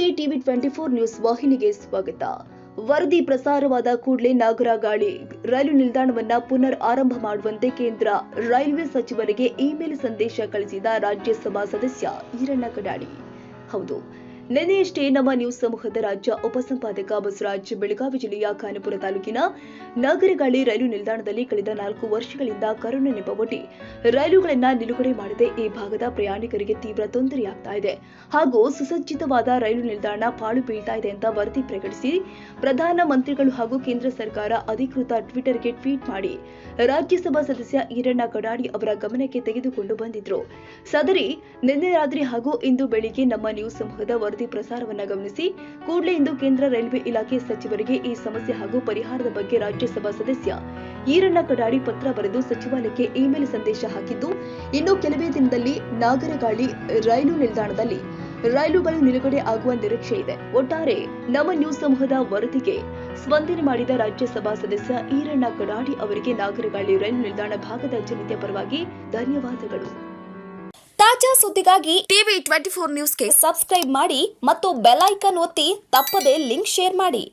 ನಮಸ್ತೆ. TV 24 news ವಾಹಿನಿಗೆ ಸ್ವಾಗತ. ವರದಿ ಪ್ರಸಾರವಾದ ಕೂಡಲೇ ನಾಗರಗಾಳಿ ರೈಲು ನಿಲ್ದಾಣವನ್ನ ಪುನರ್ ಆರಂಭ ಮಾಡುವಂತೆ ಕೇಂದ್ರ ರೈಲ್ವೆ ಸಚಿವರಿಗೆ ಇಮೇಲ್ ಸಂದೇಶ ಕಳಿಸಿದ ರಾಜ್ಯಸಭಾ ಸದಸ್ಯ ಈರಣ್ಣ ಕಡಾಡಿ. ಹೌದು, ನಿನ್ನೆಯಷ್ಟೇ ನಮ್ಮ ನ್ಯೂಸ್ ಸಮೂಹದ ರಾಜ್ಯ ಉಪಸಂಪಾದಕ ಬಸವರಾಜ್ ಬೆಳಗಾವಿ ಜಿಲ್ಲೆಯ ಖಾನಾಪುರ ತಾಲೂಕಿನ ನಾಗರಗಾಳಿ ರೈಲು ನಿಲ್ದಾಣದಲ್ಲಿ ಕಳೆದ 4 ವರ್ಷಗಳಿಂದ ಕರೋನಾ ನೆಪವೊಡ್ಡಿ ರೈಲುಗಳನ್ನು ನಿಲುಗಡೆ ಮಾಡದೆ ಈ ಭಾಗದ ಪ್ರಯಾಣಿಕರಿಗೆ ತೀವ್ರ ತೊಂದರೆಯಾಗ್ತಾ ಇದೆ ಹಾಗೂ ಸುಸಜ್ಜಿತವಾದ ರೈಲು ನಿಲ್ದಾಣ ಪಾಳು ಬೀಳ್ತಾ ಇದೆ ಅಂತ ವರದಿ ಪ್ರಕಟಿಸಿ ಪ್ರಧಾನ ಮಂತ್ರಿಗಳು ಹಾಗೂ ಕೇಂದ್ರ ಸರ್ಕಾರ ಅಧಿಕೃತ ಟ್ವಿಟರ್ಗೆ ಟ್ವೀಟ್ ಮಾಡಿ ರಾಜ್ಯಸಭಾ ಸದಸ್ಯ ಈರಣ್ಣ ಕಡಾಡಿ ಅವರ ಗಮನಕ್ಕೆ ತೆಗೆದುಕೊಂಡು ಬಂದಿದ್ರು. ಸದರಿ ನಿನ್ನೆ ರಾತ್ರಿ ಹಾಗೂ ಇಂದು ಬೆಳಿಗ್ಗೆ ನಮ್ಮ ನ್ಯೂಸ್ ಸಮೂಹದ ವರದಿ ಪ್ರಸಾರವನ್ನ ಗಮನಿಸಿ ಕೂಡಲೇ ಇಂದು ಕೇಂದ್ರ ರೈಲ್ವೆ ಇಲಾಖೆ ಸಚಿವರಿಗೆ ಈ ಸಮಸ್ಯೆ ಹಾಗೂ ಪರಿಹಾರದ ಬಗ್ಗೆ ರಾಜ್ಯಸಭಾ ಸದಸ್ಯ ಈರಣ್ಣ ಕಡಾಡಿ ಪತ್ರ ಬರೆದು ಸಚಿವಾಲಯಕ್ಕೆ ಇಮೇಲ್ ಸಂದೇಶ ಹಾಕಿದ್ದು, ಇನ್ನು ಕೆಲವೇ ದಿನದಲ್ಲಿ ನಾಗರಗಾಳಿ ರೈಲು ನಿಲ್ದಾಣದಲ್ಲಿ ರೈಲುಗಳು ನಿಲುಗಡೆ ಆಗುವ ನಿರೀಕ್ಷೆ ಇದೆ. ಒಟ್ಟಾರೆ ನಮ್ಮ ನ್ಯೂಸ್ ಸಮೂಹದ ವರದಿಗೆ ಸ್ಪಂದನೆ ಮಾಡಿದ ರಾಜ್ಯಸಭಾ ಸದಸ್ಯ ಈರಣ್ಣ ಕಡಾಡಿ ಅವರಿಗೆ ನಾಗರಗಾಳಿ ರೈಲು ನಿಲ್ದಾಣ ಭಾಗದ ಜನತೆಯ ಪರವಾಗಿ ಧನ್ಯವಾದಗಳು. ತಾಜಾ ಸುದ್ದಿಗಾಗಿ ಟಿವಿ 24 ನ್ಯೂಸ್ಗೆ ಸಬ್ಸ್ಕ್ರೈಬ್ ಮಾಡಿ ಮತ್ತು ಬೆಲ್ ಐಕಾನ್ ಒತ್ತಿ ತಪ್ಪದೇ ಲಿಂಕ್ ಶೇರ್ ಮಾಡಿ.